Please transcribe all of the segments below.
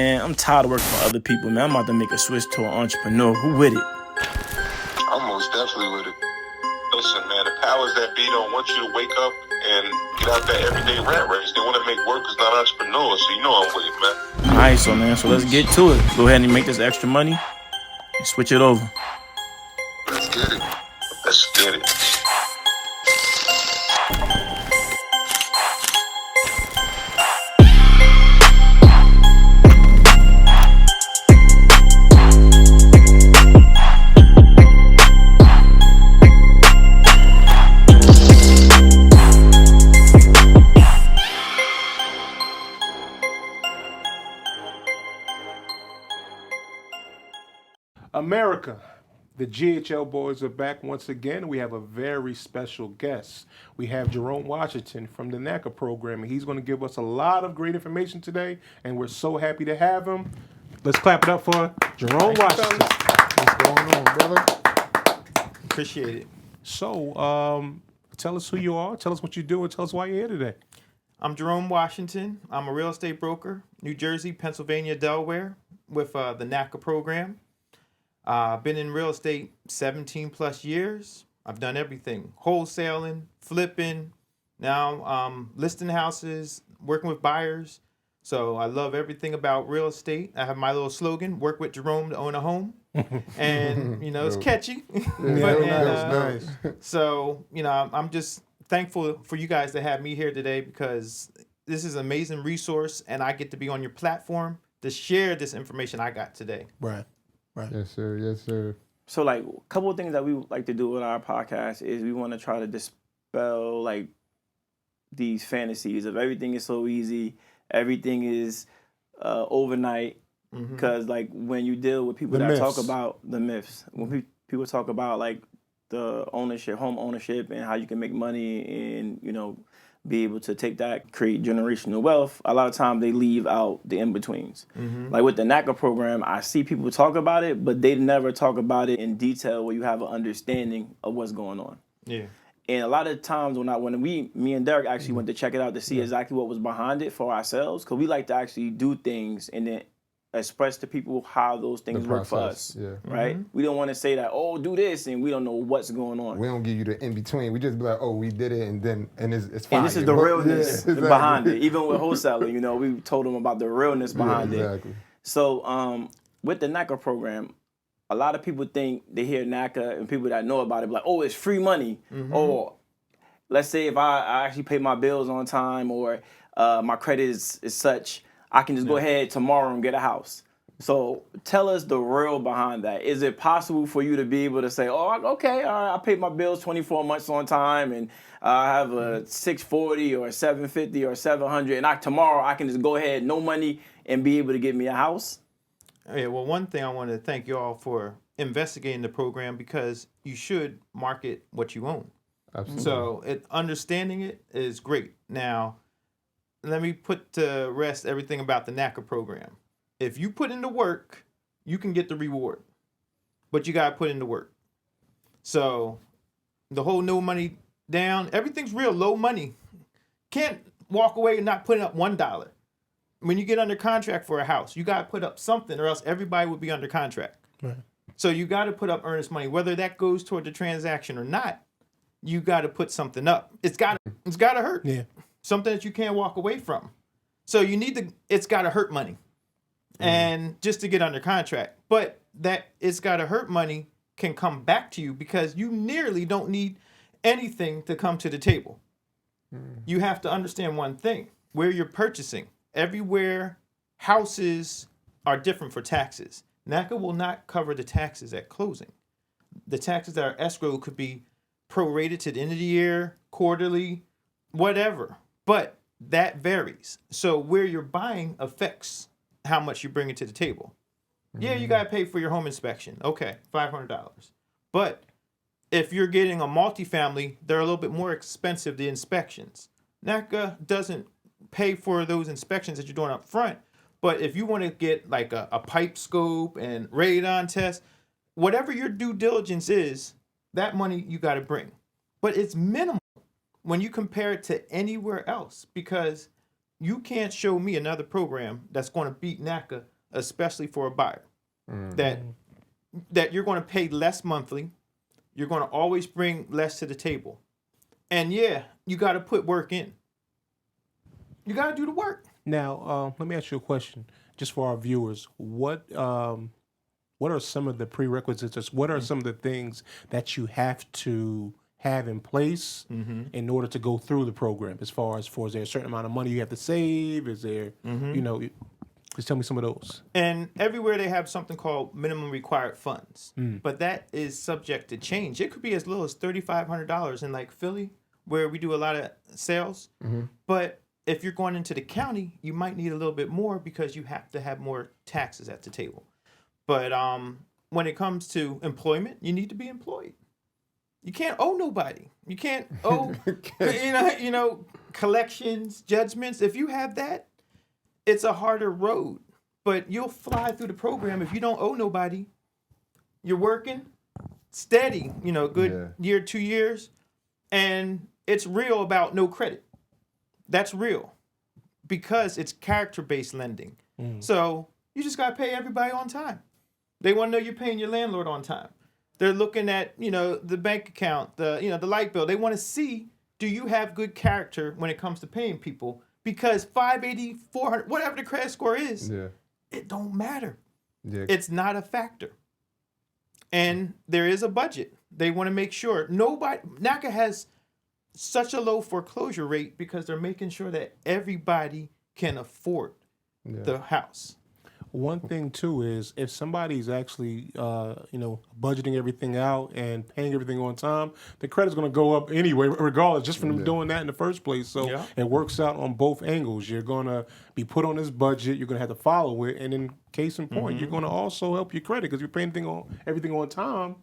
Man, I'm tired of working for other people, man. I'm about to make a switch to an entrepreneur. Who with it? I'm most definitely with it. Listen, man, the powers that be don't want you to wake up and get out that everyday rat race. They want to make workers, not entrepreneurs, so you know I'm with it, man. Alright, so let's get to it. Go ahead and make this extra money and switch it over. Let's get it. Let's get it. America, the GHL boys are back once again. We have a very special guest. We have Jerome Washington from the NACA program, and he's going to give us a lot of great information today, and we're so happy to have him. Let's clap it up for Jerome Washington. What's going on, brother? Appreciate it. So, tell us who you are, tell us what you do, and tell us why you're here today. I'm Jerome Washington. I'm a real estate broker, New Jersey, Pennsylvania, Delaware, with the NACA program. I've been in real estate 17 plus years. I've done everything: wholesaling, flipping, now listing houses, working with buyers. So I love everything about real estate. I have my little slogan: work with Jerome to own a home. And, you know, it's catchy. Nice. So, you know, I'm just thankful for you guys to have me here today, because this is an amazing resource, and I get to be on your platform to share this information I got today. Right. Yes, sir. Yes, sir. So, like, a couple of things that we like to do with our podcast is we want to try to dispel, like, these fantasies of everything is so easy, everything is overnight. Because, like, when you deal with people that talk about the myths, when people talk about, like, the ownership, home ownership, and how you can make money and, you know, be able to take that, create generational wealth, a lot of times they leave out the in-betweens. Like with the NACA program, I see people talk about it, but they never talk about it in detail where you have an understanding of what's going on. Yeah. And a lot of times when me and Derek actually went to check it out to see exactly what was behind it for ourselves, because we like to actually do things and then express to people how those things work for us. Yeah. Right? We don't want to say that, oh, do this, and we don't know what's going on. We don't give you the in between. We just be like, oh, we did it, and it's fine. And this is the realness exactly. behind it. Even with wholesaling, you know, we told them about the realness behind it. So with the NACA program, a lot of people think they hear NACA, and people that know about it be like, oh, it's free money. Or let's say if I actually pay my bills on time, or my credit is such, I can just go ahead tomorrow and get a house. So tell us the real behind that. Is it possible for you to be able to say, oh, okay, all right, I paid my bills 24 months on time, and I have a 640 or 750 or 700, and tomorrow I can just go ahead, no money, and be able to get me a house? Yeah, well, one thing I want to thank you all for investigating the program, because you should market what you own. Absolutely. So understanding it is great. Now, let me put to rest everything about the NACA program. If you put in the work, you can get the reward, but you got to put in the work. So the whole no money down, everything's real low money. Can't walk away and not putting up $1. When you get under contract for a house, you got to put up something, or else everybody would be under contract. Right. So you got to put up earnest money, whether that goes toward the transaction or not. You got to put something up. It's got to hurt. Yeah. Something that you can't walk away from. So it's got to hurt money. And just to get under contract. But that it's got to hurt money can come back to you, because you nearly don't need anything to come to the table. You have to understand one thing: where you're purchasing. Everywhere, houses are different for taxes. NACA will not cover the taxes at closing. The taxes that are escrow could be prorated to the end of the year, quarterly, whatever. But that varies. So where you're buying affects how much you bring it to the table. Yeah, you got to pay for your home inspection. Okay, $500. But if you're getting a multifamily, they're a little bit more expensive, the inspections. NACA doesn't pay for those inspections that you're doing up front. But if you want to get like a pipe scope and radon test, whatever your due diligence is, that money you got to bring. But it's minimal when you compare it to anywhere else, because you can't show me another program that's going to beat NACA, especially for a buyer. That you're going to pay less monthly. You're going to always bring less to the table. And yeah, you got to put work in. You got to do the work. Now, let me ask you a question, just for our viewers. What are some of the prerequisites? What are some of the things that you have to have in place in order to go through the program? As far as is there a certain amount of money you have to save? Is there, just tell me some of those. And everywhere they have something called minimum required funds, but that is subject to change. It could be as little as $3,500 in like Philly, where we do a lot of sales. But if you're going into the county, you might need a little bit more because you have to have more taxes at the table. But when it comes to employment, you need to be employed. You can't owe nobody. You can't owe, collections, judgments. If you have that, it's a harder road. But you'll fly through the program if you don't owe nobody. You're working steady, good year, 2 years, and it's real about no credit. That's real because it's character-based lending. So you just got to pay everybody on time. They want to know you're paying your landlord on time. They're looking at, the bank account, the light bill. They want to see, do you have good character when it comes to paying people? Because 580, 400, whatever the credit score is, it don't matter. Yeah. It's not a factor. And there is a budget. They want to make sure NACA has such a low foreclosure rate because they're making sure that everybody can afford the house. One thing too is if somebody's actually, budgeting everything out and paying everything on time, the credit's going to go up anyway, regardless, just from them doing that in the first place. So it works out on both angles. You're going to be put on this budget. You're going to have to follow it, and in case in point, you're going to also help your credit because you're paying everything on time.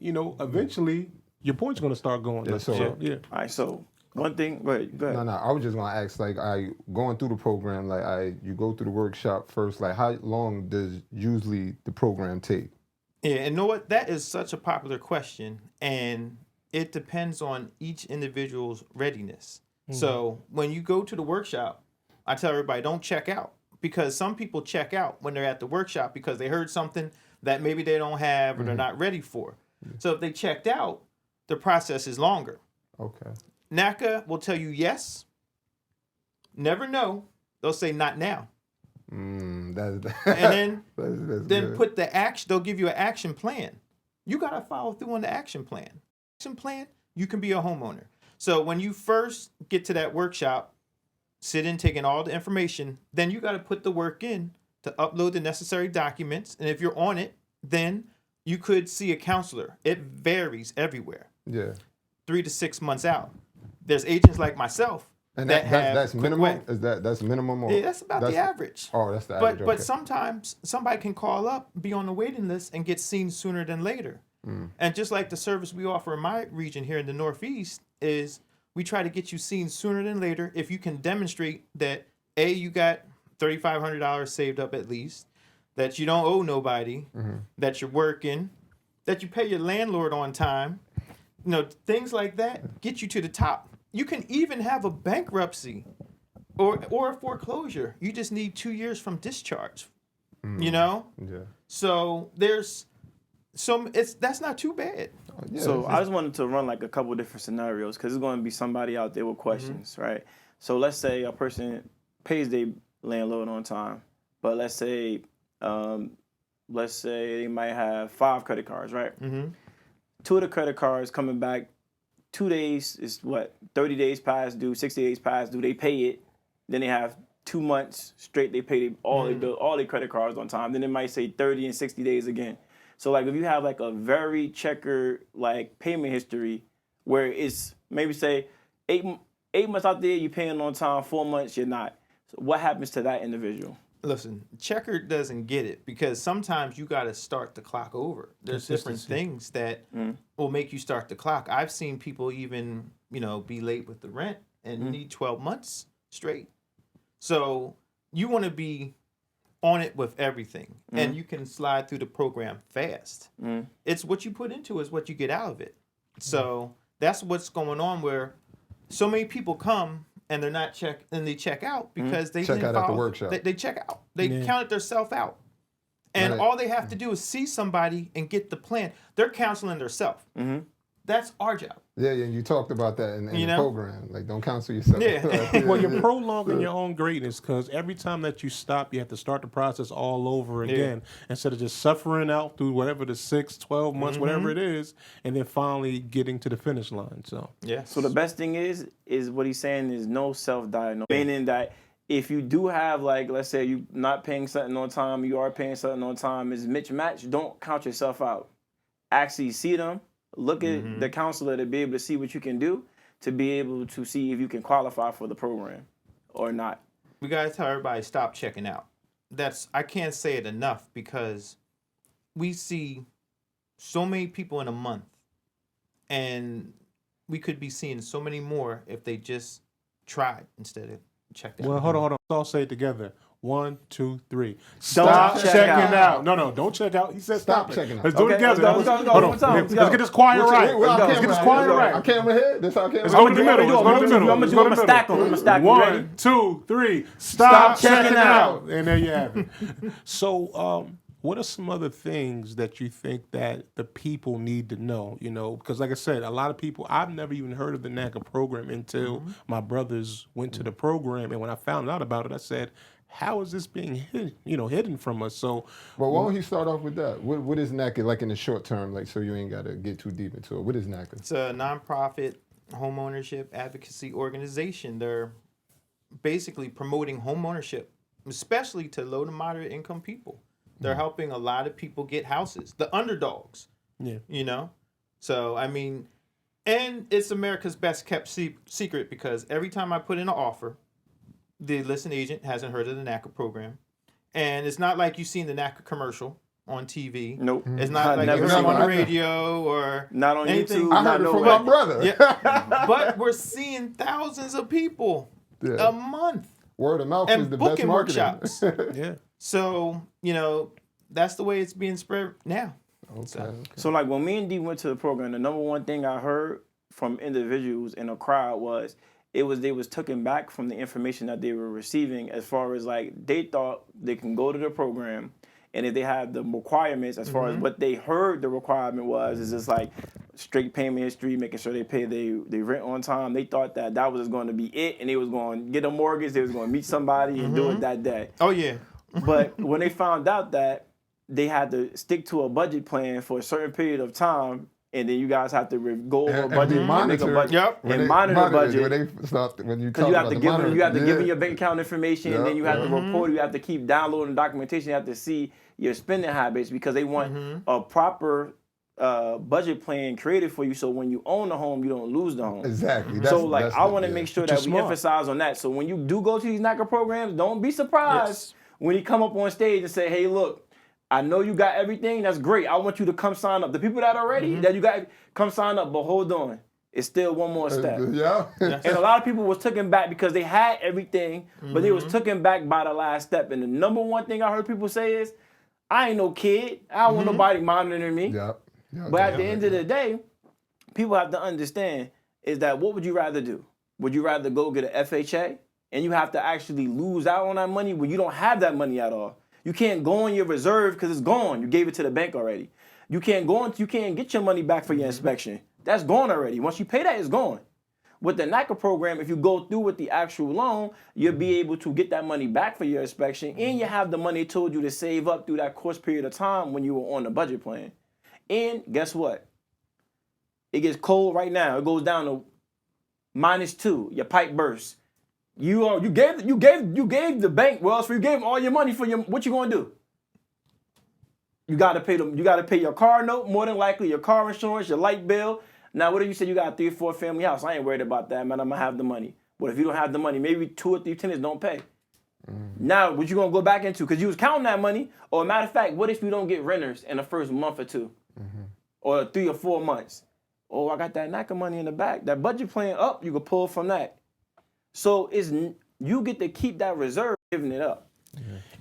Eventually your points are going to start going. Yeah, All right, so. One thing, go ahead. No, I was just gonna ask, going through the program, you go through the workshop first, how long does usually the program take? Yeah, and know what? That is such a popular question, and it depends on each individual's readiness. So when you go to the workshop, I tell everybody, don't check out, because some people check out when they're at the workshop because they heard something that maybe they don't have or they're not ready for. So if they checked out, the process is longer. Okay. NACA will tell you yes, never no. They'll say not now. And then good. Put the action. They'll give you an action plan. You got to follow through on the action plan. Action plan, you can be a homeowner. So when you first get to that workshop, sit in, taking all the information, then you got to put the work in to upload the necessary documents. And if you're on it, then you could see a counselor. It varies everywhere. 3 to 6 months out. There's agents like myself and that have that's minimum. Is that's minimum? Or yeah, that's about the average. Oh, that's the average. But sometimes somebody can call up, be on the waiting list, and get seen sooner than later. And just like the service we offer in my region here in the Northeast is we try to get you seen sooner than later if you can demonstrate that you got $3,500 saved up at least, that you don't owe nobody, that you're working, that you pay your landlord on time. Things like that get you to the top. You can even have a bankruptcy or a foreclosure. You just need 2 years from discharge. So there's that's not too bad. So I just wanted to run a couple different scenarios because there's going to be somebody out there with questions, right? So let's say a person pays their landlord on time, but let's say they might have 5 credit cards, right? 2 of the credit cards coming back 2 days is 30 days past due, 60 days past due. They pay it. Then they have 2 months straight. They pay all their credit cards on time. Then it might say 30 and 60 days again. So if you have a very checkered payment history where it's maybe say 8 months out there you're paying on time, 4 months you're not. So what happens to that individual? Listen, checkered doesn't get it because sometimes you got to start the clock over. There's different things that will make you start the clock. I've seen people even, be late with the rent and need 12 months straight. So you want to be on it with everything and you can slide through the program fast. It's what you put into is what you get out of it. So that's what's going on where so many people come and they're not they check out because they check didn't out at the follow- workshop. They check out. They counted themselves out. And Right. all they have to do is see somebody and get the plan. They're counseling themselves. That's our job. Yeah, and you talked about that in You the know? program. Like, don't counsel yourself. Yeah. Well, you're prolonging your own greatness because every time that you stop, you have to start the process all over again instead of just suffering out through whatever the 6, 12 months, whatever it is, and then finally getting to the finish line. So, Yeah. So the best thing is what he's saying is no self-diagnosis. Meaning that if you do have, like, let's say you not paying something on time, you are paying something on time, is mismatched, don't count yourself out. Actually see them. Look at the counselor to be able to see what you can do to be able to see if you can qualify for the program or not. We gotta tell everybody stop checking out. I can't say it enough because we see so many people in a month, and we could be seeing so many more if they just tried instead of checked out. well, hold on. Let's all say it together. 1, 2, 3. Don't Stop check checking out. out. No, don't check out. He said Stop stop checking it. out. Let's do it Okay, together. let's go, Hold one on. time, Let's get this choir right. Let's get this choir Our right. camera here. This our camera. Let's go to the middle. Let's go to the middle. I'm Let's gonna go to the stack them. middle. I'm gonna stack them. You ready? 1, 2, 3. Stop checking checking out. out. And there you have it. So, what are some other things that you think that the people need to know? You know, because like I said, a lot of people, I've never even heard of the NACA program until my brothers went to the program, and when I found out about it, I said, how is this being hidden from us? So, Well, why don't you start off with that? What is NACA like in the short term? Like, so you ain't got to get too deep into it. What is NACA? It's a nonprofit homeownership advocacy organization. They're basically promoting homeownership, especially to low to moderate income people. They're helping a lot of people get houses, the underdogs. yeah. You know? So, I mean, and it's America's best kept secret because every time I put in an offer, the listing agent hasn't heard of the NACA program. And it's not like you've seen the NACA commercial on TV. Nope. It's not like you Never heard seen them on the it. radio or Not on anything. YouTube. I not heard it from nowhere. my brother. Yeah. But we're seeing thousands of people Yeah. a month Word of mouth is and the best booking marketing. workshops. Yeah. So, that's the way it's being spread now. Okay. So like when me and D went to the program, the number one thing I heard from individuals in the crowd was they was taken back from the information that they were receiving as far as like they thought they can go to the program and if they have the requirements as far as what they heard the requirement was is just like straight payment history, making sure they pay they rent on time. They thought that was going to be it and they was going to get a mortgage, they was going to meet somebody and do it that day. Oh, yeah. But when they found out that they had to stick to a budget plan for a certain period of time, and then you guys have to go over a budget and make a budget Yep. and monitor the budget. When you Because talk you have about to the give them, monitoring, you have to give them yeah. your bank account information, and then you have to report. You have to keep downloading documentation. You have to see your spending habits because they want a proper budget plan created for you. So when you own the home, you don't lose the home. Exactly. So like I want to make sure that we smart. emphasize on that. So when you do go to these NACA programs, don't be surprised when you come up on stage and say, "Hey, look, I know you got everything. That's great. I want you to come sign up." The people that are ready, that you got, come sign up. But hold on, it's still one more step. Yeah. And a lot of people was taken back because they had everything, but they was taken back by the last step. And the number one thing I heard people say is, "I ain't no kid. I don't want nobody monitoring me." Yep. But at the end of the day, people have to understand is that what would you rather do? Would you rather go get an FHA and you have to actually lose out on that money when you don't have that money at all? You can't go on your reserve because it's gone. You gave it to the bank already. You can't get your money back for your inspection. That's gone already. Once you pay that, it's gone. With the NACA program, if you go through with the actual loan, you'll be able to get that money back for your inspection, and you have the money it told you to save up through that course period of time when you were on the budget plan. And guess what? It gets cold right now. It goes down to -2. Your pipe bursts. You gave the bank Wells Fargo. You gave them all your money for your. What you gonna do? You gotta pay them. You gotta pay your car note, more than likely your car insurance, your light bill. Now, what if you said you got a 3 or 4 family house? I ain't worried about that, man. I'm gonna have the money. But if you don't have the money, maybe 2 or 3 tenants don't pay. Now, what you gonna go back into? Because you was counting that money. Or matter of fact, what if you don't get renters in the first month or 2, or 3 or 4 months? Oh, I got that NACA money in the back. That budget plan up, you can pull from that. So you get to keep that reserve, giving it up.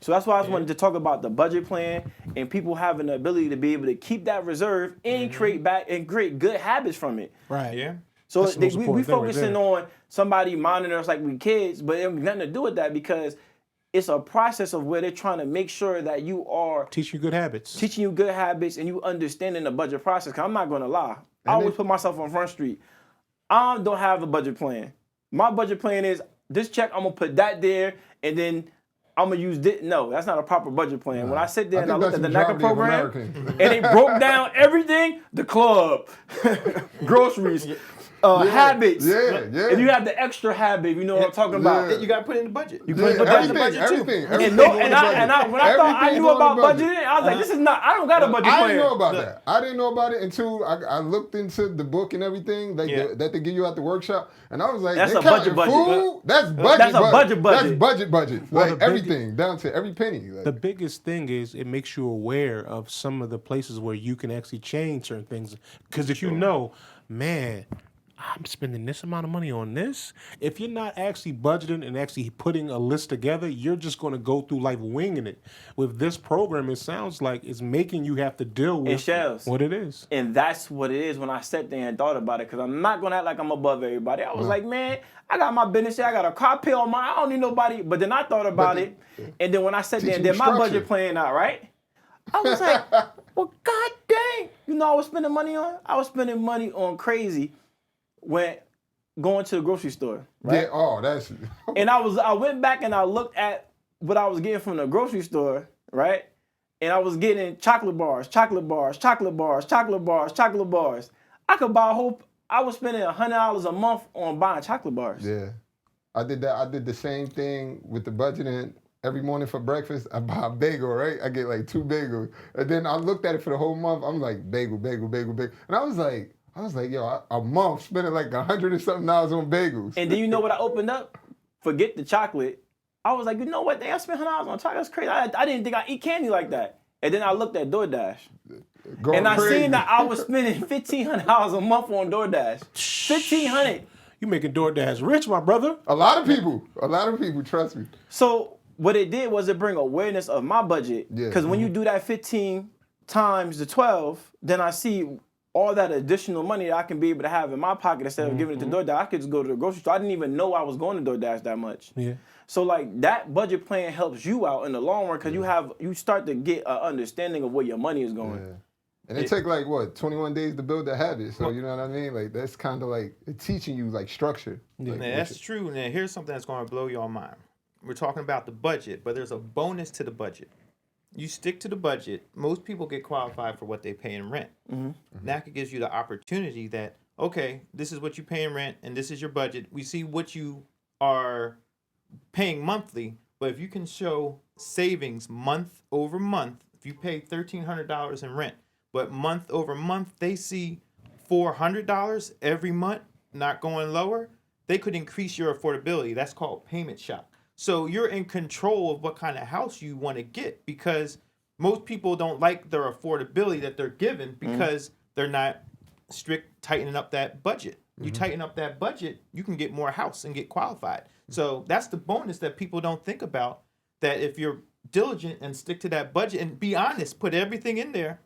So that's why I just wanted to talk about the budget plan and people having the ability to be able to keep that reserve and create good habits from it. Right. Yeah. So That's the most we important thing right focusing there. on somebody monitoring us like we kids, but it has nothing to do with that because it's a process of where they're trying to make sure that you are Teach you good habits. teaching you good habits and you understanding the budget process. Cause I'm not gonna lie, I And always put myself on Front Street. I don't have a budget plan. My budget plan is this check. I'm gonna put that there, and then I'm gonna use this. No, that's not a proper budget plan. When I sit there and I looked at the NACA program, and they broke down everything: the club, groceries, habits. Yeah. And you have the extra habit. You know what I'm talking about? You got to put it in the budget. You put that in the budget too. And when I knew about budgeting, I was like, this is not. I don't got a budget plan. I didn't know about that. I didn't know about it until I looked into the book and everything that they give you at the workshop, and I was like, That's they a budget counting budget. food? That's budget. That's a budget. That's budget. Well, Like the everything down to every penny. Like, The biggest thing is it makes you aware of some of the places where you can actually change certain things. Because if you know, man, I'm spending this amount of money on this. If you're not actually budgeting and actually putting a list together, you're just going to go through life winging it. With this program, it sounds like it's making you have to deal with what it is. And that's what it is when I sat there and thought about it. Because I'm not going to act like I'm above everybody. I was like, man, I got my business here. I got a car pay on my. I don't need nobody. But then I thought about it. And then when I sat there and did my budget plan out, right? I was like, well, god dang. You know I was spending money on? I was spending money on crazy when going to the grocery store. Right? Yeah, that's. And I went back and I looked at what I was getting from the grocery store, right? And I was getting chocolate bars. I could buy a whole. I was spending $100 a month on buying chocolate bars. Yeah, I did that. I did the same thing with the budgeting. Every morning for breakfast, I buy a bagel, right? I get like 2 bagels. And then I looked at it for the whole month. I'm like, bagel. And I was like, yo, a month spending like $100 and something on bagels. And then you know what I opened up? Forget the chocolate. I was like, you know what? I spent $100 on chocolate. That's crazy. I didn't think I eat candy like that. And then I looked at DoorDash. And I seen that I was spending $1,500 a month on DoorDash. $1,500. You making DoorDash rich, my brother. A lot of people, trust me. So what it did was it bring awareness of my budget. Because when you do that 15 times the 12, then I see all that additional money that I can be able to have in my pocket instead of giving it to DoorDash. I could just go to the grocery store. I didn't even know I was going to DoorDash that much. Yeah. So like that budget plan helps you out in the long run because you start to get an understanding of where your money is going. Yeah. And it take like 21 days to build the habit. So you know what I mean? Like that's kind of like teaching you like structure. Yeah, like, that's true. Now here's something that's going to blow your mind. We're talking about the budget, but there's a bonus to the budget. You stick to the budget. Most people get qualified for what they pay in rent. NACA gives you the opportunity that, okay, this is what you pay in rent and this is your budget. We see what you are paying monthly, but if you can show savings month over month, if you pay $1,300 in rent, but month over month they see $400 every month, not going lower, they could increase your affordability. That's called payment shock. So you're in control of what kind of house you want to get because most people don't like their affordability that they're given because they're not strict tightening up that budget. You tighten up that budget, you can get more house and get qualified. So that's the bonus that people don't think about, that if you're diligent and stick to that budget and be honest, put everything in there,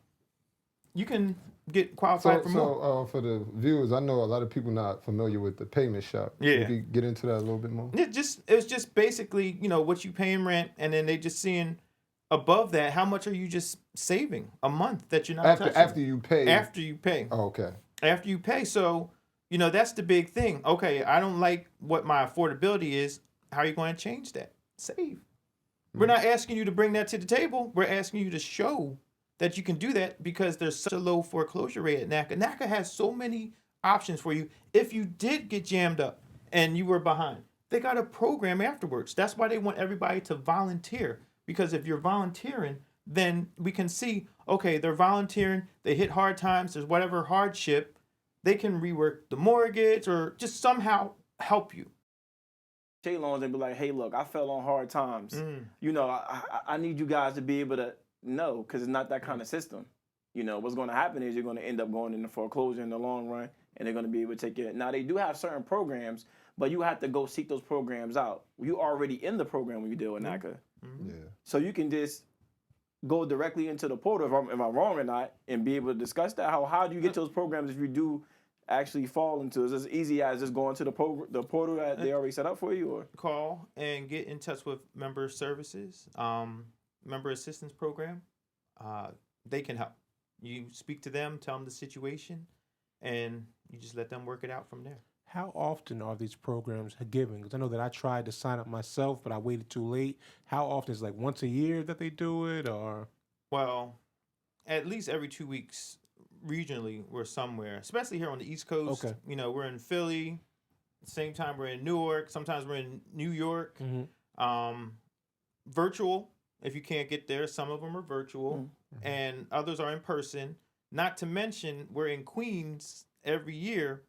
you can get qualified for more. So for the viewers, I know a lot of people not familiar with the payment shock. Yeah. Can you get into that a little bit more? It was just basically, what you pay in rent, and then they just seeing above that, how much are you just saving a month that you're not touching? After you pay. After you pay. Oh, okay. After you pay. So, that's the big thing. Okay, I don't like what my affordability is. How are you going to change that? Save. We're not asking you to bring that to the table. We're asking you to show that you can do that because there's such a low foreclosure rate at NACA. NACA has so many options for you. If you did get jammed up and you were behind, they got a program afterwards. That's why they want everybody to volunteer, because if you're volunteering, then we can see, okay, they're volunteering, they hit hard times, there's whatever hardship, they can rework the mortgage or just somehow help you. Loans and be like, hey, look, I fell on hard times. I need you guys to be able to know, because it's not that kind of system. What's going to happen is you're going to end up going into foreclosure in the long run, and they're going to be able to take it. Now, they do have certain programs, but you have to go seek those programs out. You already in the program when you deal with NACA. Yeah. So you can just go directly into the portal, if I'm wrong or not, and be able to discuss that. How do you get those programs if you do actually fall into? Is it as easy as just going to the portal that they already set up for you? Or Call and get in touch with member services, member assistance program. They can help. You speak to them, tell them the situation, and you just let them work it out from there. How often are these programs given? Because I know that I tried to sign up myself, but I waited too late. How often? Is it like once a year that they do it, or? Well, at least every 2 weeks, regionally, we're somewhere, especially here on the East Coast. Okay. You know, we're in Philly. Same time we're in Newark. Sometimes we're in New York. Virtual, if you can't get there. Some of them are virtual, and others are in person. Not to mention, we're in Queens every year.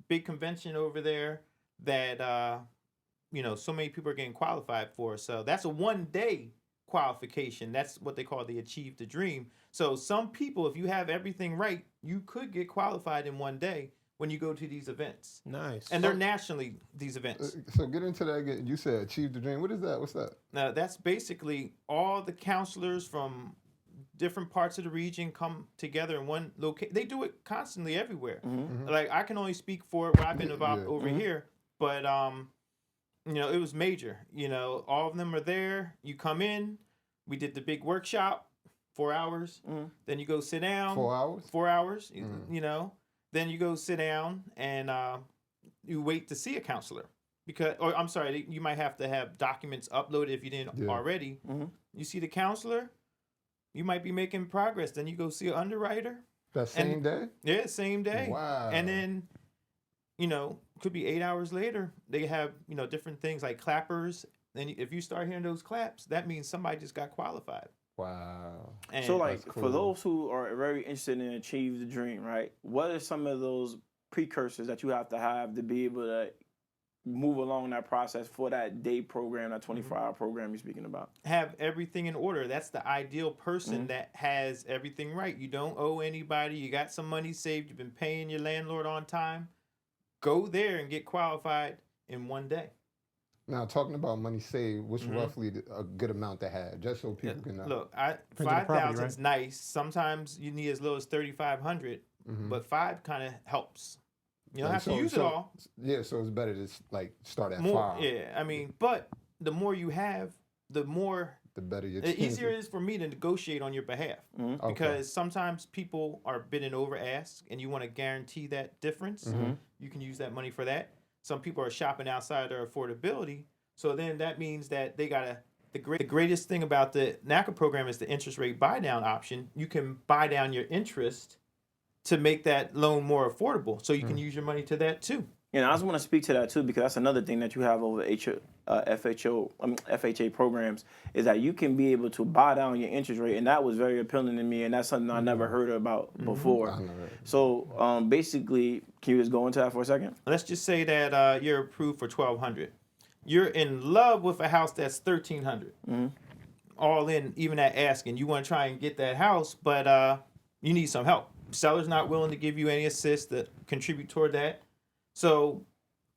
Big convention over there that, so many people are getting qualified for. So that's a 1 day qualification. That's what they call the Achieve the Dream. So some people, if you have everything right, you could get qualified in 1 day when you go to these events. Nice. And they're nationally, these events. So get into that again. You said Achieve the Dream. What is that? What's that? Now, that's basically all the counselors from different parts of the region come together in one location. They do it constantly everywhere. Like, I can only speak for what I've been involved over here, but it was major. All of them are there. You come in. We did the big workshop, 4 hours. Then you go sit down. 4 hours? 4 hours. Then you go sit down and you wait to see a counselor. You might have to have documents uploaded if you didn't already. You see the counselor. You might be making progress. Then you go see an underwriter. That same day? Yeah, same day. Wow. And then, could be 8 hours later. They have, different things like clappers. Then if you start hearing those claps, that means somebody just got qualified. Wow. And so, like, cool. for those who are very interested in Achieve the Dream, right? What are some of those precursors that you have to be able to move along that process for that day program, that 24-hour program you're speaking about? Have everything in order. That's the ideal person that has everything right. You don't owe anybody. You got some money saved. You've been paying your landlord on time. Go there and get qualified in 1 day. Now, talking about money saved, what's roughly a good amount to have, just so people can know? Look, 5,000 is nice. Sometimes you need as low as 3,500, but 5 kind of helps. You don't have to use it all. Yeah, so it's better to start at More, 5. yeah, I mean, but the more you have, the better your the easier it is for me to negotiate on your behalf. Because sometimes people are bidding over ask, and you want to guarantee that difference. You can use that money for that. Some people are shopping outside their affordability, so then that means that they gotta. The greatest thing about the NACA program is the interest rate buy down option. You can buy down your interest to make that loan more affordable, so you can use your money to that too. And I just want to speak to that too, because that's another thing that you have over FHA programs, is that you can be able to buy down your interest rate, and that was very appealing to me, and that's something I never heard about before. I know that. So basically, can you just go into that for a second? Let's just say that you're approved for $1,200. You're in love with a house that's $1,300. All in, even at asking. You want to try and get that house, but you need some help. Seller's not willing to give you any assist to contribute toward that. So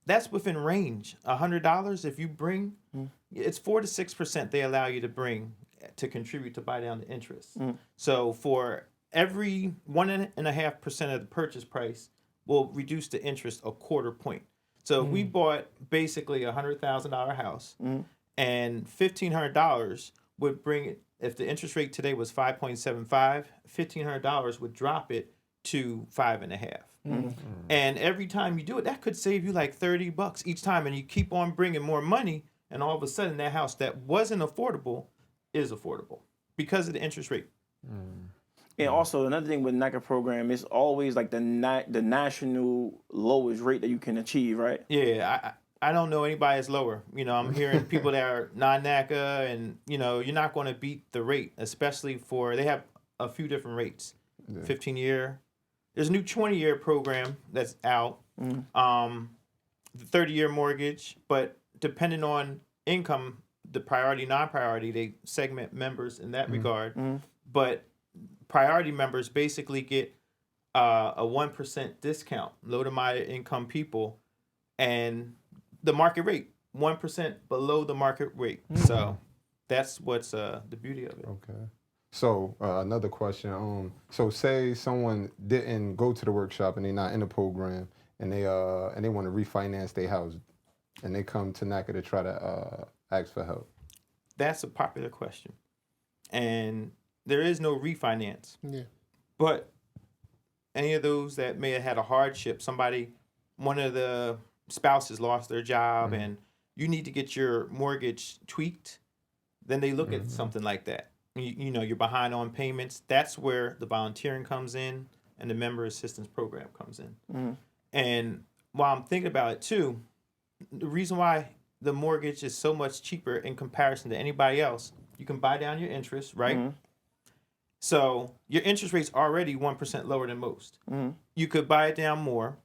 that's within range. $100, if you bring, it's 4 to 6% they allow you to bring to contribute to buy down the interest. So for every 1.5% of the purchase price, will reduce the interest a 1/4 point. So we bought basically a $100,000 house, and $1,500 would bring it. If the interest rate today was 5.75, $1,500 would drop it to 5.5. And every time you do it, that could save you like $30 each time. And you keep on bringing more money, and all of a sudden that house that wasn't affordable is affordable because of the interest rate. And also another thing with NACA program, it's always like the national lowest rate that you can achieve, right? Yeah, I don't know anybody that's lower. I'm hearing people that are non-NACA, and you're not going to beat the rate, especially they have a few different rates. 15-year. There's a new 20-year program that's out. The 30-year mortgage, but depending on income, the priority, non-priority, they segment members in that regard. But priority members basically get a 1% discount, low to moderate income people, and the market rate, 1% below the market rate. So that's what's the beauty of it. Okay. So another question. So say someone didn't go to the workshop and they're not in the program, and they want to refinance their house, and they come to NACA to try to ask for help. That's a popular question, and there is no refinance. Yeah. But any of those that may have had a hardship, one of the spouses lost their job, and you need to get your mortgage tweaked, then they look at something like that. You know, you're behind on payments. That's where the volunteering comes in and the member assistance program comes in. And while I'm thinking about it too, the reason why the mortgage is so much cheaper in comparison to anybody else, you can buy down your interest, right? So your interest rate's already 1% lower than most. You could buy it down more.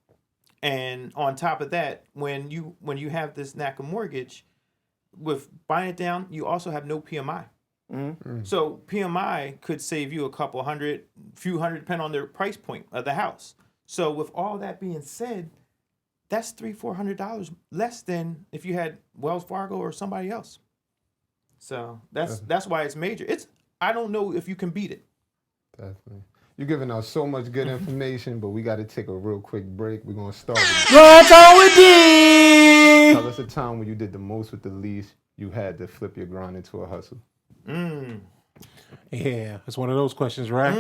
And on top of that, when you have this NACA mortgage, with buying it down, you also have no PMI. So PMI could save you a few hundred, depending on the price point of the house. So with all that being said, that's $300-$400 less than if you had Wells Fargo or somebody else. So that's why it's major. I don't know if you can beat it. Definitely. You're giving us so much good information, but we got to take a real quick break. We're going to start with Tell us a time when you did the most with the least you had to flip your grind into a hustle. Yeah, it's one of those questions, right?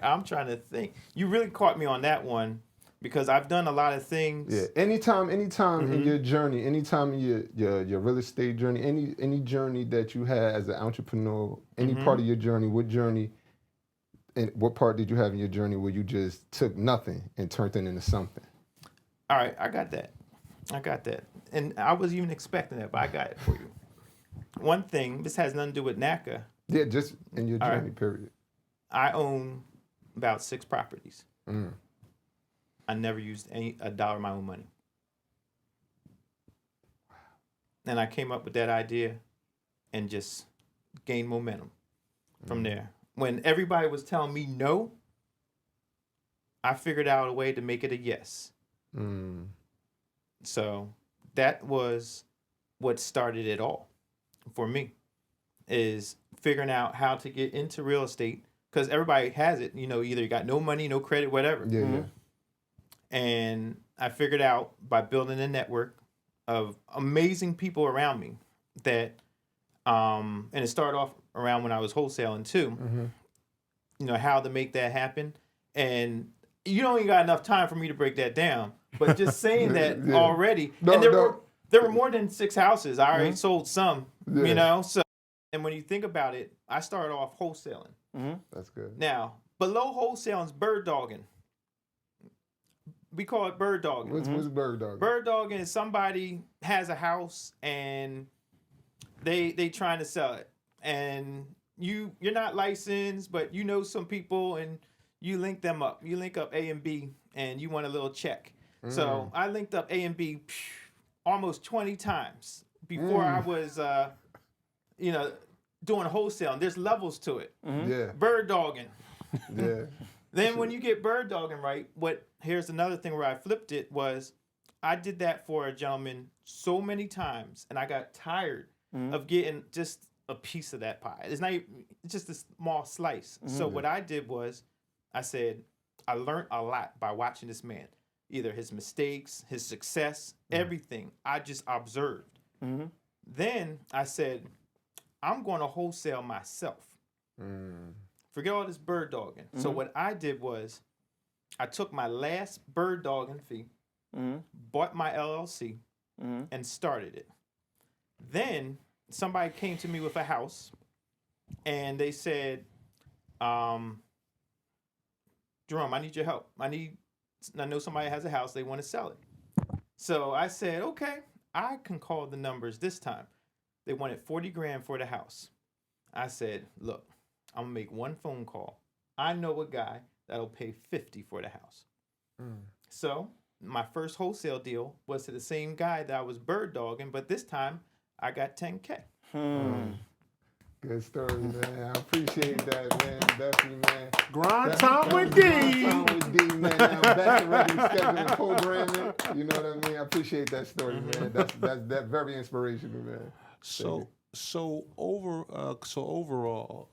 I'm trying to think. You really caught me on that one because I've done a lot of things. Yeah, anytime in your journey, anytime in your real estate journey, any journey that you had as an entrepreneur, any part of your journey, and what part did you have in your journey where you just took nothing and turned it into something? All right, I got that. And I wasn't even expecting that, but I got it for you. One thing, this has nothing to do with NACA. Yeah, just in your journey, period. I own about 6 properties. I never used a dollar of my own money. And I came up with that idea and just gained momentum from there. When everybody was telling me no, I figured out a way to make it a yes. So that was what started it all for me, is figuring out how to get into real estate, because everybody has it, either you got no money, no credit, whatever. Yeah. And I figured out by building a network of amazing people around me that, and it started off around when I was wholesaling too, how to make that happen. And you don't even got enough time for me to break that down, but just saying that already, and there were more than 6 houses. I already sold some, so, and when you think about it, I started off wholesaling. That's good. Now, below wholesaling is bird dogging. We call it bird dogging. What's bird dogging? Bird dogging is somebody has a house and they trying to sell it, and you're not licensed, but you know some people and you link them up. You link up A and B and you want a little check. So I linked up A and B almost 20 times before I was doing wholesaling. There's levels to it. Yeah. Bird dogging. Yeah. Then when you get bird dogging right, here's another thing where I flipped it was I did that for a gentleman so many times, and I got tired of getting just a piece of that pie. It's just a small slice. So what I did was I said, I learned a lot by watching this man, either his mistakes, his success, everything. I just observed. Then I said, I'm going to wholesale myself. Forget all this bird dogging. So what I did was I took my last bird dogging fee, bought my LLC, and started it. Then somebody came to me with a house, and they said, Jerome, I need your help. I know somebody has a house. They want to sell it. So I said, okay, I can call the numbers this time. They wanted $40,000 for the house. I said, look, I'm going to make one phone call. I know a guy that'll pay $50,000 for the house. So my first wholesale deal was to the same guy that I was bird dogging, but this time I got $10,000. Good story, man. I appreciate that, man. Definitely, man. Grind time with D. Grind time with D, man. Now back to regular scheduling programming. You know what I mean? I appreciate that story, man. That's very inspirational, man. So So overall,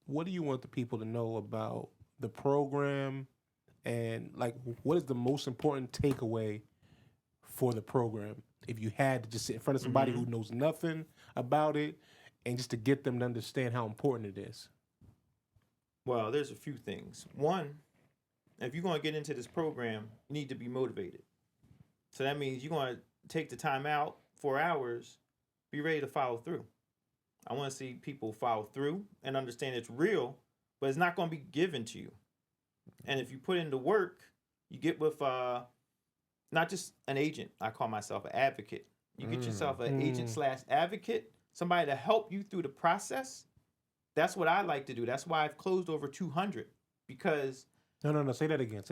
what do you want the people to know about the program, and like what is the most important takeaway for the program? If you had to just sit in front of somebody who knows nothing about it, and just to get them to understand how important it is. Well, there's a few things. One, if you're going to get into this program, you need to be motivated. So that means you're going to take the time out, 4 hours, be ready to follow through. I want to see people follow through and understand it's real, but it's not going to be given to you. And if you put in the work, you get with not just an agent. I call myself an advocate. You get yourself an agent/advocate, somebody to help you through the process. That's what I like to do. That's why I've closed over 200, because... No. Say that again.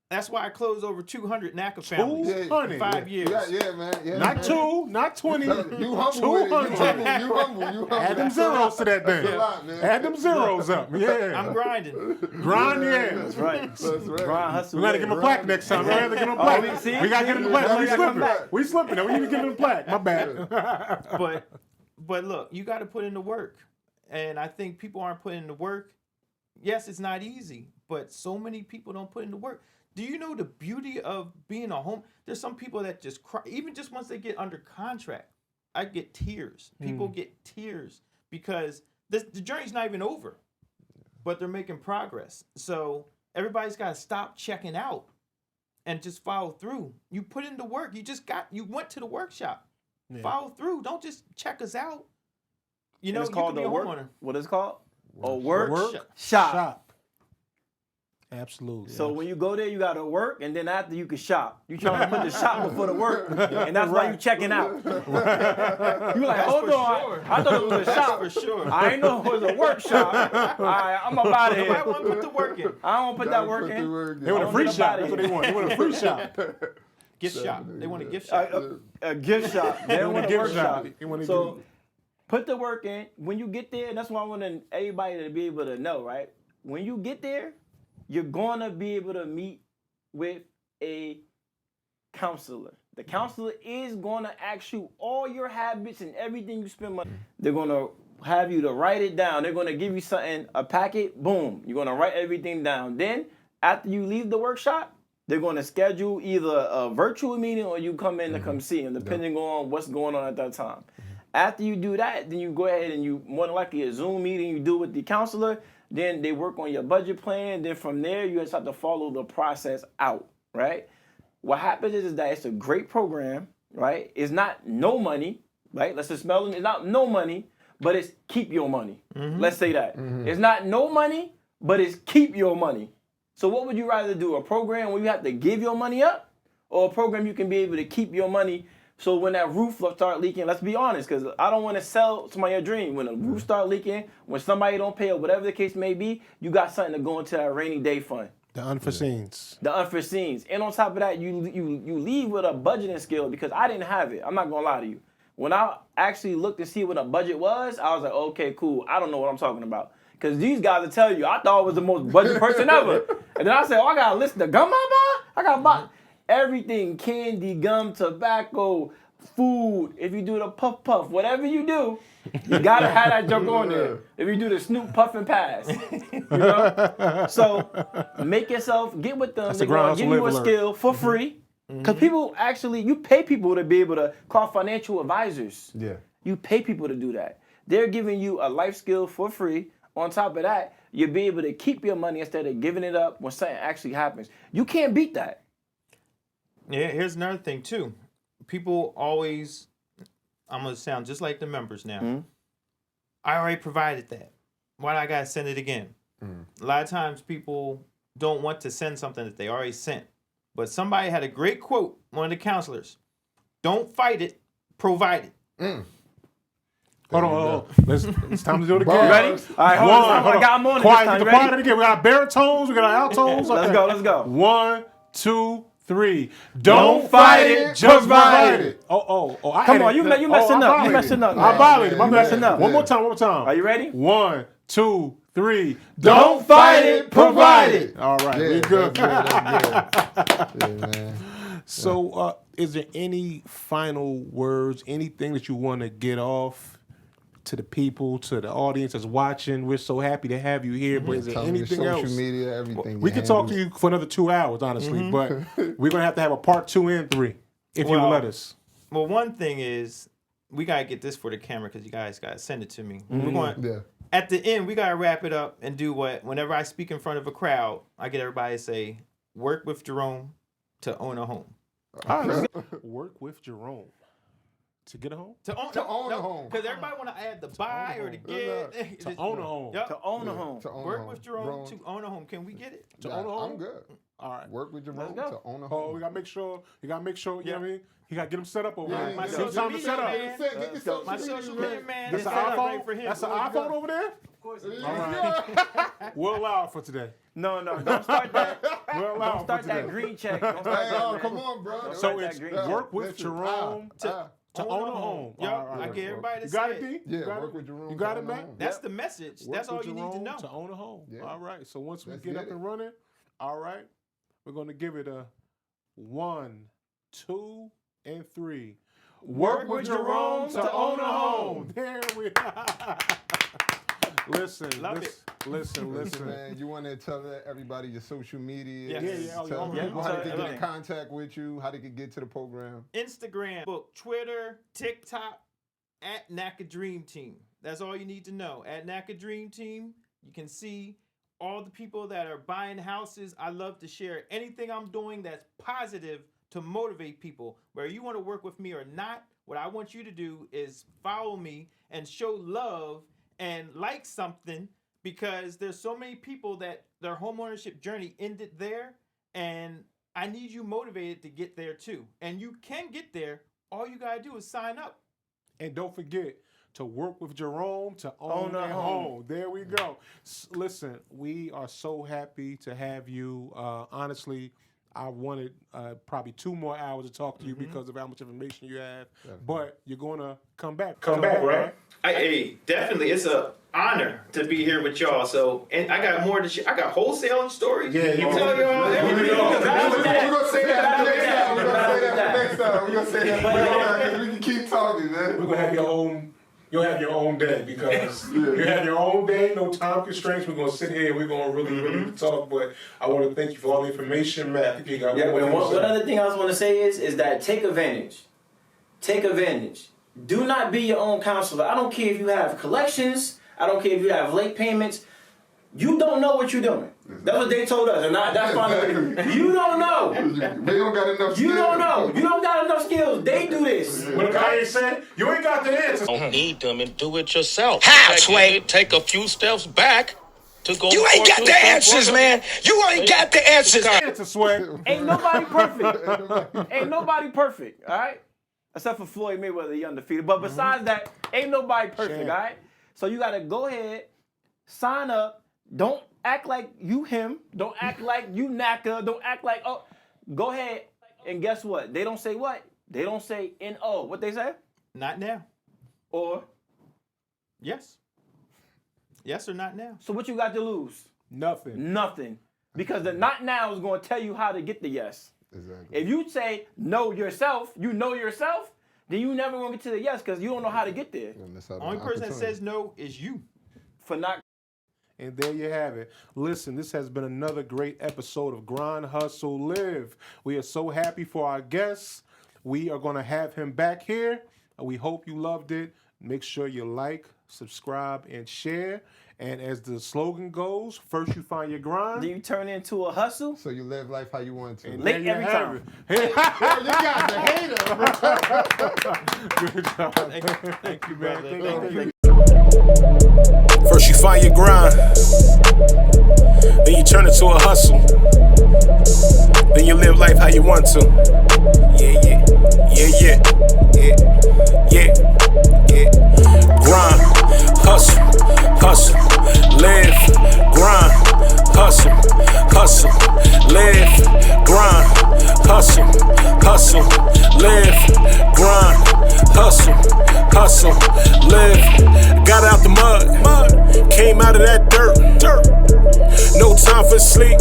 That's why I closed over 200 NACA families in 5 years. Yeah, man. Yeah, not man. 2, not 20. You humble with it. You humble. Add them zeros to that thing. That's a lot, man. Add them zeros up. Yeah. I'm grinding. Grind, yeah. That's right. That's right. Grind, hustle. We gotta give him a plaque next time. We gotta give him a plaque. We gotta give him a plaque. We slipping. We need to give him a plaque. My bad. But look, you got to put in the work. And I think people aren't putting in the work. Yes, it's not easy, but so many people don't put in the work. Do you know the beauty of being a home? There's some people that just cry, even just once they get under contract. I get tears. People get tears because the journey's not even over, but they're making progress. So everybody's got to stop checking out and just follow through. You put in the work. You went to the workshop. Yeah. Follow through. Don't just check us out. You know, it's called you can be a homeowner. What is it called? Shop. Absolutely. So when you go there, you got to work, and then after you can shop. You trying to put the shop before the work, and that's why you checking out. You like, hold on, sure. I thought it was a shop. For sure. I ain't know it was a workshop. All right, I'm up out of here. I want to put the work in. I don't want to put that work in. They want a free shop. That's what they want. They want a free shop. Gift shop. They want a gift shop. A gift shop. They don't want a workshop. So put the work in. When you get there, that's why I want everybody to be able to know, right? When you get there, you're going to be able to meet with a counselor. The counselor is going to ask you all your habits and everything you spend money. They're going to have you to write it down. They're going to give you something, a packet, boom. You're going to write everything down. Then, after you leave the workshop, they're going to schedule either a virtual meeting or you come in to come see them, depending on what's going on at that time. After you do that, then you go ahead and you, more than likely, a Zoom meeting you do with the counselor. Then they work on your budget plan. Then from there, you just have to follow the process out, right? What happens is that it's a great program, right? It's not no money, right? Let's just smell it. It's not no money, but it's keep your money. Let's say that. It's not no money, but it's keep your money. So what would you rather do? A program where you have to give your money up, or a program you can be able to keep your money? So when that roof start leaking, let's be honest, because I don't want to sell somebody a dream. When the roof start leaking, when somebody don't pay or whatever the case may be, you got something to go into that rainy day fund. The unforeseens. The unforeseens. And on top of that, you leave with a budgeting skill, because I didn't have it. I'm not going to lie to you. When I actually looked to see what a budget was, I was like, okay, cool. I don't know what I'm talking about. Because these guys will tell you, I thought I was the most budget person ever. And then I said, I got to listen to gum I buy? I got to buy everything, candy, gum, tobacco, food. If you do the puff, whatever you do, you got to have that junk on there. If you do the snoop, puff, and pass. You know? So make yourself, get with them. They're going to give you a skill for free. Because people actually, you pay people to be able to call financial advisors. Yeah. You pay people to do that. They're giving you a life skill for free. On top of that, you'll be able to keep your money instead of giving it up when something actually happens. You can't beat that. Yeah, here's another thing, too. People always, I'm going to sound just like the members now. I already provided that. Why do I got to send it again? A lot of times people don't want to send something that they already sent. But somebody had a great quote, one of the counselors. Don't fight it, provide it. Hold on. It's time to do it again. You ready? All right, hold on. I got them on quiet, this time. Quiet it again. We got baritones. We got altos. Let's go. 1, 2, 3. Don't fight it, just provide it. Oh. Come on, you messing up. You messing up. I violated. You messing up. One more time. Are you ready? 1, 2, 3. Don't fight it, provide it. All right, we good. Yeah, man. So, is there any final words, anything that you want to get off to the people, to the audience that's watching? We're so happy to have you here, but is there anything else? Social media, everything. We could talk to you for another 2 hours, honestly, but we're going to have a part 2 and 3, if you will let us. Well, one thing is, we got to get this for the camera because you guys got to send it to me. We're going, at the end, we got to wrap it up and do whenever I speak in front of a crowd, I get everybody to say, work with Jerome to own a home. Work with Jerome to get a home? To own a home. Because everybody want to add the buy or the get. To own a home. Yep. To own a home. Work with Jerome to own a home. Can we get it? To own a home? I'm good. All right. Work with Jerome to own a home. Oh, we got to make sure, you know what I mean? You got to get them set up over there. My Give time to set up. My social media man. That's an iPhone? For him. That's an iPhone over there? Of course. All right. We'll allow it for today. No, don't start that. Don't start that green check. Don't start that, come on, bro. So it's work with Jerome to own a home. Yep, I get everybody to You got say it, D? Yeah, work with Jerome. You got it, man? That's the message. That's all you need to know. To own a home. Yeah. All right. So once we get up and running, all right, we're going to give it a 1, 2, and 3. Work with Jerome to own a home. There we are. Listen, man. You want to tell everybody your social media? Yeah. People how they can get in contact with you, how they can get to the program. Instagram, book, Twitter, TikTok, at NACA Dream Team. That's all you need to know. At NACA Dream Team, you can see all the people that are buying houses. I love to share anything I'm doing that's positive to motivate people. Whether you want to work with me or not, what I want you to do is follow me and show love and like something, because there's so many people that their homeownership journey ended there, and I need you motivated to get there too. And you can get there. All you gotta do is sign up. And don't forget to work with Jerome to own a home. There we go. Listen, we are so happy to have you. Honestly, I wanted probably 2 more hours to talk to you because of how much information you have. But you're going to come back. Come back, right? Hey, definitely. It's an honor to be here with y'all. So, and I got more to share. I got wholesaling stories. Yeah, you tell y'all everything. We're going to say that next time. We're going to say that. We can keep talking, man. We're going to have your own... You'll have your own day because you have your own day, no time constraints. We're going to sit here and we're going to really talk. But I want to thank you for all the information, Matt. I think you got one other thing I was going to say is that take advantage. Take advantage. Do not be your own counselor. I don't care if you have collections. I don't care if you have late payments. You don't know what you're doing. That's what they told us, and that's fine. You don't know. They don't got enough skills. You don't know. You don't got enough skills. They do this. What Kanye said, you ain't got the answers. Don't need them and do it yourself. How, Sway? Take a few steps back to go. You ain't got the answers, man. You ain't got the answers. Answer, Sway. Ain't nobody perfect. Ain't nobody perfect, all right? Except for Floyd Mayweather, he undefeated. But besides that, ain't nobody perfect, all right? So you got to go ahead, sign up. Don't act like you him. Don't act like you NACA. Don't act like, oh, go ahead. And guess what? They don't say what? They don't say N-O. What they say? Not now. Or? Yes. Yes or not now. So what you got to lose? Nothing. Because the not now is going to tell you how to get the yes. Exactly. If you say know yourself, then you never going to get to the yes because you don't know how to get there. Only person that says no is you. For not. And there you have it. Listen, this has been another great episode of Grind, Hustle, Live. We are so happy for our guests. We are going to have him back here. We hope you loved it. Make sure you like, subscribe, and share. And as the slogan goes, first you find your grind. Then you turn into a hustle. So you live life how you want to. And late every time. You got the hater. Good job. Thank you, man. Thank you. First you find your grind, then you turn it to a hustle, then you live life how you want to. Yeah. Grind, hustle, live. Grind, hustle, live. Grind, hustle, live. Grind, hustle, live. Got out the mud, came out of that dirt. No time for sleep,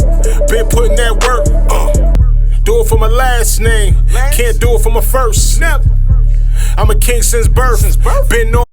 been putting that work. Do it for my last. last name. Can't do it for my first. I'm a king since birth. Been on